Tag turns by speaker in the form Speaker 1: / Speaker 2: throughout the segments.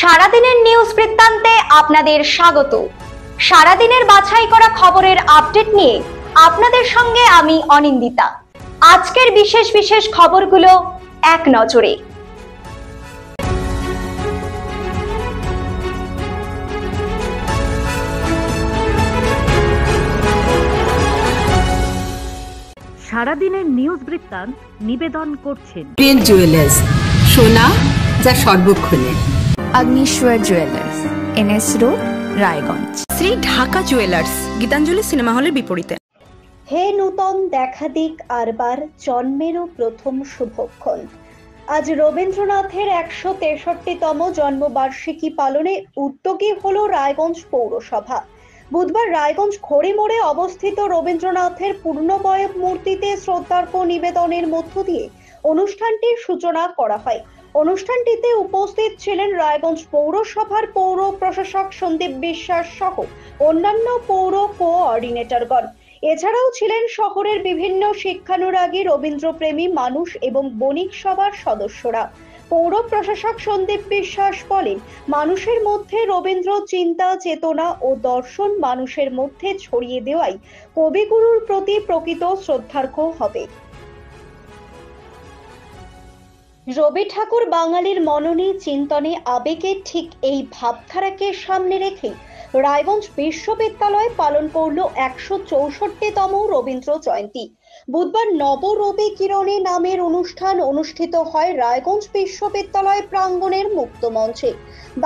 Speaker 1: সারাদিনের নিউজ বৃত্তান্তে আপনাদের স্বাগত। সারাদিনের বাছাই করা খবরের আপডেট নিয়ে আপনাদের সঙ্গে আমি অনিন্দিতা। আজকের বিশেষ বিশেষ খবরগুলো এক নজরে।
Speaker 2: সারাদিনের নিউজ বৃত্তান্ত নিবেদন করছেন
Speaker 3: প্রিন্ট জুয়েলার্স, সোনা যা সর্বক্ষণের।
Speaker 4: Agnishwar jewellers, NS road, Raiganj.
Speaker 5: Shri Dhaka jewellers, Gitanjali cinema হলের বিপরীতে।
Speaker 1: হে নূতন দেখা দিক আরবার, জন্মেরও প্রথম শুভক্ষণ। আজ রবীন্দ্রনাথের ১৬৩তম জন্মবার্ষিকী পালনে উদ্যোগী হলো রায়গঞ্জ পৌরসভা। বুধবার রায়গঞ্জ খড়িমোড়ে অবস্থিত রবীন্দ্রনাথের পূর্ণবয়ব মূর্তিতে শ্রদ্ধার্ঘ্য নিবেদনের মধ্য দিয়ে অনুষ্ঠানটির সূচনা করা হয়। অনুষ্ঠানটিতে উপস্থিত ছিলেন রায়গঞ্জ পৌরসভার পৌর প্রশাসক সন্দীপ বিশ্বাস সহ অন্যান্য পৌর কোঅর্ডিনেটরগণ। এছাড়াও ছিলেন শহরের বিভিন্ন শিক্ষানুরাগী, রবীন্দ্রপ্রেমী মানুষ এবং বণিক সভার সদস্যরা। পৌর প্রশাসক সন্দীপ বিশ্বাস বলেন, মানুষের মধ্যে রবীন্দ্র চিন্তা, চেতনা ও দর্শন মানুষের মধ্যে ছড়িয়ে দেওয়াই কবিগুরুর প্রতি প্রকৃত শ্রদ্ধার্ঘ্য হবে। রবি ঠাকুর বাঙালির মননে, চিন্তনে, আবেগে ঠিক এই ভাবধারাকে সামনে রেখে রায়গঞ্জ বিশ্ববিদ্যালয় পালন করল ১৬৪তম রবীন্দ্র জয়ন্তী। বুধবার নবরবি কিরণে নামের অনুষ্ঠান অনুষ্ঠিত হয় রায়গঞ্জ বিশ্ববিদ্যালয় প্রাঙ্গণের মুক্ত মঞ্চে।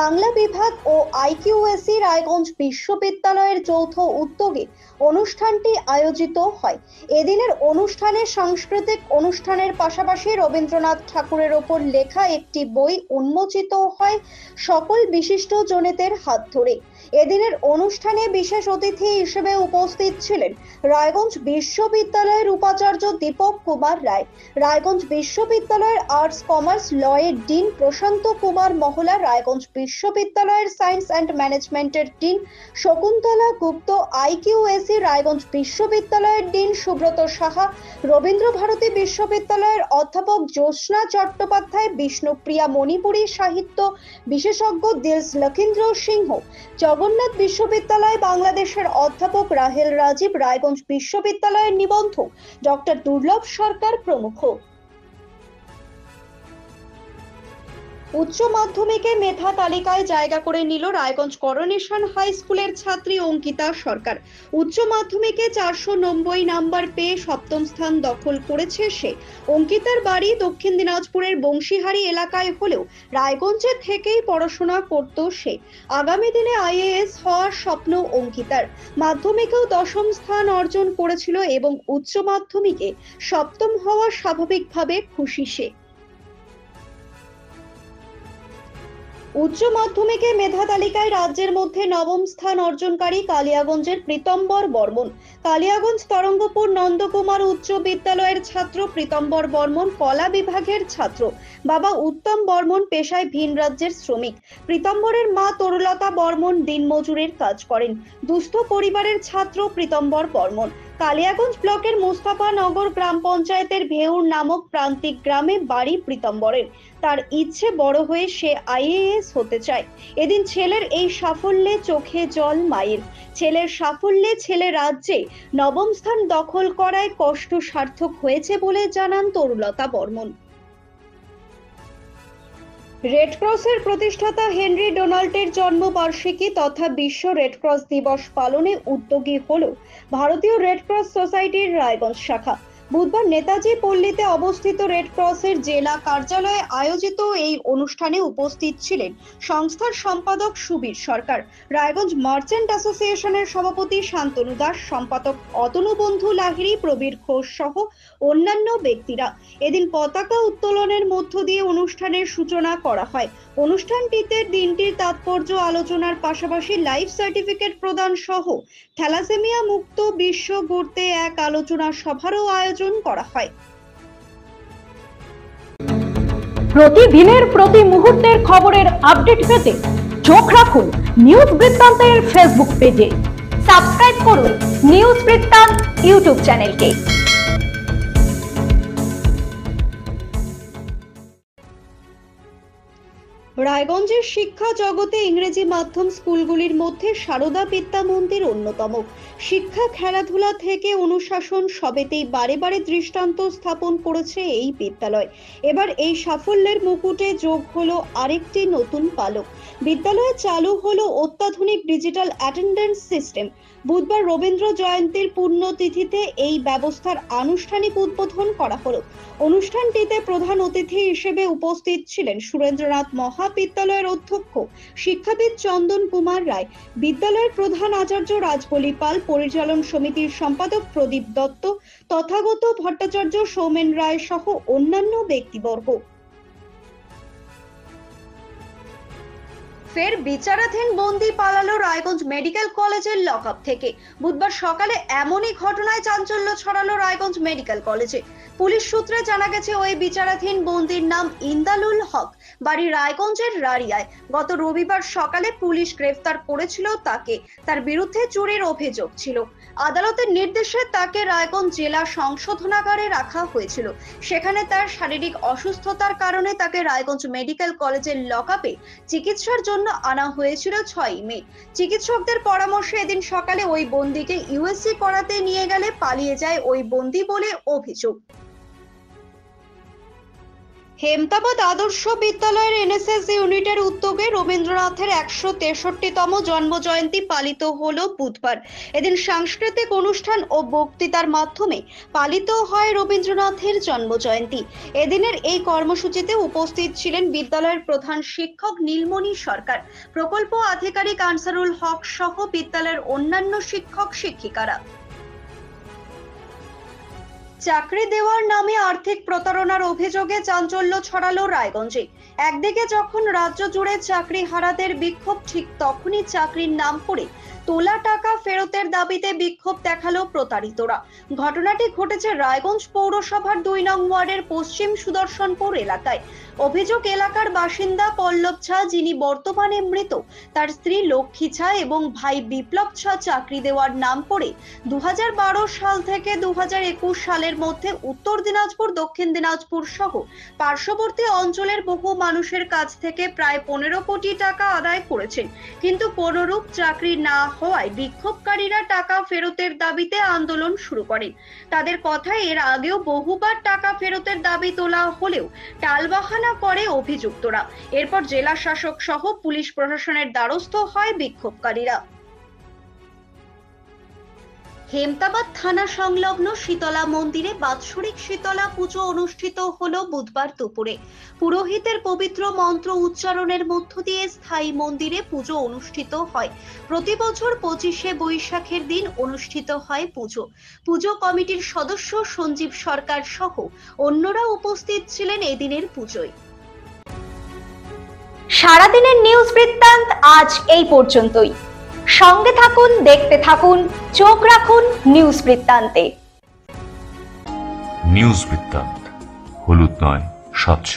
Speaker 1: বাংলা বিভাগ ও আইকিউএসি রায়গঞ্জ বিশ্ববিদ্যালয়ের যৌথ উদ্যোগে অনুষ্ঠানটি আয়োজিত হয়। এদিনের অনুষ্ঠানে সাংস্কৃতিক অনুষ্ঠানের পাশাপাশি রবীন্দ্রনাথ ঠাকুরের ওপর লেখা একটি বই উন্মোচিত হয় সকল বিশিষ্ট জনেদের হাত ধরে। এদিনের অনুষ্ঠানে বিশেষ অতিথি হিসেবে উপস্থিত ছিলেন রায়গঞ্জ বিশ্ববিদ্যালয়ের উপাচার্য দীপক কুমার রায়, রায়গঞ্জ বিশ্ববিদ্যালয়ের আর্টস কমার্স লয়ের ডিন প্রশান্ত কুমার মহলা, রায়গঞ্জ বিশ্ববিদ্যালয়ের সায়েন্স অ্যান্ড ম্যানেজমেন্টের ডিন শকুন্তলা গুপ্ত, আইকিউএসি রায়গঞ্জ বিশ্ববিদ্যালয়ের ডিন সুব্রত সাহা, রবীন্দ্র ভারতী বিশ্ববিদ্যালয়ের অধ্যাপক জ্যোৎস্না চট্টোপাধ্যায়, বিষ্ণুপ্রিয়া মণিপুরী সাহিত্য বিশেষজ্ঞ দিলস লক্ষীন্দ্র সিংহ, জগন্নাথ বিশ্ববিদ্যালয় বাংলাদেশের অধ্যাপক রাহেল রাজীব, রায়গঞ্জ বিশ্ববিদ্যালয়ের নিবন্ধক ডক্টর দুর্লভ সরকার প্রমুখ। উচ্চ মাধ্যমিকে মেধা তালিকায় জায়গা করে নিল রায়গঞ্জ করোনেশন হাই স্কুলের ছাত্রী অঙ্কিতা সরকার। উচ্চ মাধ্যমিকে ৪৯০ নাম্বার পেয়ে সপ্তম স্থান দখল করেছে সে। অঙ্কিতার বাড়ি দক্ষিণ দিনাজপুরের বংশীহারি এলাকায় হলেও রায়গঞ্জে থেকেই পড়াশোনা করত সে। আগামী দিনে আইএএস হওয়ার স্বপ্ন অঙ্কিতার। মাধ্যমিকেও ১০ম স্থান অর্জন করেছিল এবং উচ্চ মাধ্যমিকে সপ্তম হওয়া স্বাভাবিকভাবে খুশি সে। উচ্চ মাধ্যমিকে মেধা তালিকায় রাজ্যের মধ্যে নবম স্থান অর্জনকারী কালিয়াগঞ্জের প্রীতম্বর বর্মন। কালিয়াগঞ্জ তরঙ্গপুর নন্দকুমার উচ্চ বিদ্যালয়ের ছাত্র প্রীতম্বর বর্মন কলা বিভাগের ছাত্র। বাবা উত্তম বর্মন পেশায় ভিন রাজ্যের শ্রমিক। প্রীতম্বরের মা তরুলতা বর্মন দিনমজুরের কাজ করেন। দুস্থ পরিবারের ছাত্র প্রীতম্বর বর্মন। কালিয়াগঞ্জ ব্লকের মুস্তাফানগর গ্রাম পঞ্চায়েতের ভেউর নামক প্রান্তিক গ্রামে বাড়ি প্রীতম্বরের। তার ইচ্ছে বড় হয়ে সে আইএএস হতে চায়। এদিন ছেলের এই সাফল্যে চোখে জল মায়ের। ছেলের সাফল্যে ছেলে রাজ্যে নবম স্থান দখল করায় কষ্ট সার্থক হয়েছে বলে জানান তরুলতা বর্মন। রেড ক্রসের প্রতিষ্ঠাতা হেনরি ডোনাল্টের জন্মবার্ষিকী তথা বিশ্ব রেড ক্রস দিবস পালনে উদ্যোগী হল ভারতীয় রেড ক্রস সোসাইটির রায়গঞ্জ শাখা। বুধবার নেতাজি পল্লীতে অবস্থিত রেড ক্রসের জেলা কার্যালয়ে আয়োজিত এই অনুষ্ঠানে উপস্থিত ছিলেন সংস্থার সম্পাদক সুবীর সরকার, রায়গঞ্জ মার্চেন্ট অ্যাসোসিয়েশনের সভাপতি শান্তনু দাস, সম্পাদক অতনুবন্ধু লাহিড়ী, প্রবীর ঘোষ সহ অন্যান্য ব্যক্তিরা। এদিন পতাকা উত্তোলনের মধ্য দিয়ে অনুষ্ঠানের সূচনা করা হয়। অনুষ্ঠানটিতে দিনটির তাৎপর্য আলোচনার পাশাপাশি লাইফ সার্টিফিকেট প্রদান সহ থ্যালাসেমিয়া মুক্ত বিশ্ব গড়তে এক আলোচনা সভারও আয়োজন করা হয়।
Speaker 2: প্রতিদিনের প্রতি মুহূর্তের খবরের আপডেট পেতে চোখ রাখুন নিউজ বৃত্তান্তের ফেসবুক পেজে।
Speaker 1: সাবস্ক্রাইব করুন নিউজ বৃত্তান্ত ইউটিউব চ্যানেলকে। রায়গঞ্জের শিক্ষা জগতে ইংরেজি মাধ্যম স্কুলগুলির মধ্যে সারদা বিদ্যা মন্দির অন্যতম। শিক্ষা, খেলাধুলা থেকে অনুশাসন সবেতেই বারে বারে দৃষ্টান্ত স্থাপন করেছে এই বিদ্যালয়। এবার এই সাফল্যের মুকুটে যোগ হলো আরেকটি নতুন পালক। বিদ্যালয়ে চালু হলো অত্যাধুনিক ডিজিটাল অ্যাটেন্ডেন্স সিস্টেম। বুধবার রবীন্দ্র জয়ন্তীর পুণ্যতিথিতে এই ব্যবস্থার আনুষ্ঠানিক উদ্বোধন করা হলো। অনুষ্ঠানটিতে প্রধান অতিথি হিসেবে উপস্থিত ছিলেন সুরেন্দ্রনাথ মহাবিদ্যালয়ের অধ্যক্ষ শিক্ষাবিদ চন্দন কুমার রায়, বিদ্যালয়ের প্রধান আচার্য রাজবলি পাল, পরিচালন সমিতির সম্পাদক প্রদীপ দত্ত, তথাগত ভট্টাচার্য, সৌমেন রায় সহ অন্যান্য ব্যক্তিবর্গ। ফের বিচারাধীন বন্দি পালালো রায়গঞ্জ মেডিকেল কলেজের লকআপ থেকে। বুধবার সকালে এমনই ঘটনায় চাঞ্চল্য ছড়ালো রায়গঞ্জ মেডিকেল কলেজে। পুলিশ সূত্রে জানা গেছে, ওই বিচারাধীন বন্দির নাম ইন্দালুল হক, বাড়ি রায়গঞ্জের রাড়িয়ায়। গত রবিবার সকালে পুলিশ গ্রেফতার করেছিল তাকে। তার বিরুদ্ধে চুরির অভিযোগ ছিল। আদালতের নির্দেশে তাকে রায়গঞ্জ জেলা সংশোধনাগারে রাখা হয়েছিল। সেখানে তার শারীরিক অসুস্থতার কারণে তাকে রায়গঞ্জ মেডিকেল কলেজের লকআপে চিকিৎসার জন্য আনা হয়েছিল 6 মে। চিকিৎসকদের পরামর্শে এদিন সকালে ওই বন্দীকে ইউএসজি করাতে নিয়ে গেলে পালিয়ে যায় ওই বন্দী বলে অভিযোগ। হেমতাবাদ আদর্শ বিদ্যালয়ের এনএসএস ইউনিটের উদ্যোগে রবীন্দ্রনাথের 163তম জন্মজয়ন্তী পালিত হলো বুধবার। এদিন সাংস্কৃতিক অনুষ্ঠান ও বক্তৃতার মাধ্যমে পালিত হয় রবীন্দ্রনাথের জন্মজয়ন্তী। এদিনের এই কর্মসূচিতে উপস্থিত ছিলেন বিদ্যালয়ের প্রধান শিক্ষক নীলমণি সরকার, প্রকল্প আধিকারিক আনসারুল হক সহ বিদ্যালয়ের অন্যান্য শিক্ষক শিক্ষিকারা। চাকরি দেওয়ার নামে আর্থিক প্রতারণার অভিযোগে চাঞ্চল্য ছড়ালো রায়গঞ্জে। একদিকে যখন রাজ্য জুড়ে চাকরি হারাদের বিক্ষোভ, ঠিক তখনই চাকরির নাম করে তোলা টাকা ফেরতের দাবিতে বিক্ষোভ দেখালো প্রতারিতরা। ঘটনাটি ঘটেছে রায়গঞ্জ পৌরসভার 2 নং ওয়ার্ডের পশ্চিম সুদর্শনপুর এলাকায়। অভিযোগ, এলাকার বাসিন্দা পল্লব ঝা, যিনি বর্তমানে মৃত, তার স্ত্রী লক্ষ্মী ঝা এবং ভাই বিপ্লব ঝা চাকরি দেওয়ার নাম করে 2012 সাল থেকে 2021 সালের মধ্যে উত্তর দিনাজপুর, দক্ষিণ দিনাজপুর সহ পার্শ্ববর্তী অঞ্চলের বহু মানুষের কাছ থেকে প্রায় 15 কোটি টাকা আদায় করেছেন। কিন্তু কোনরূপ চাকরি না হওয়ায় বিক্ষোভকারীরা টাকা ফেরতের দাবিতে আন্দোলন শুরু করেন। তাদের কথায় এর আগেও বহুবার টাকা ফেরতের দাবি তোলা হলেও টালবাহানা করে অভিযুক্তরা। এরপর জেলা শাসক সহ পুলিশ প্রশাসনের দ্বারস্থ হয় বিক্ষোভকারীরা। হেমতাবাদ থানা সংলগ্ন শীতলা মন্দিরে বাৎসরিক শীতলা পুজো অনুষ্ঠিত হলো বুধবার দুপুরে। পুরোহিতের পবিত্র মন্ত্র উচ্চারণের মধ্য দিয়ে স্থায়ী মন্দিরে পুজো অনুষ্ঠিত হয়। প্রতি বছর 25শে বৈশাখের দিন অনুষ্ঠিত হয় পুজো। পুজো কমিটির সদস্য সঞ্জীব সরকার সহ অন্যরা উপস্থিত ছিলেন এদিনের পুজোয়।
Speaker 2: সারাদিনের নিউজ বৃত্তান্ত আজ এই পর্যন্তই। সঙ্গে থাকুন, দেখতে থাকুন, চোখ রাখুন নিউজ বৃত্তান্তে।
Speaker 6: নিউজ বৃত্তান্ত, হলুদ নয়, স্বচ্ছ।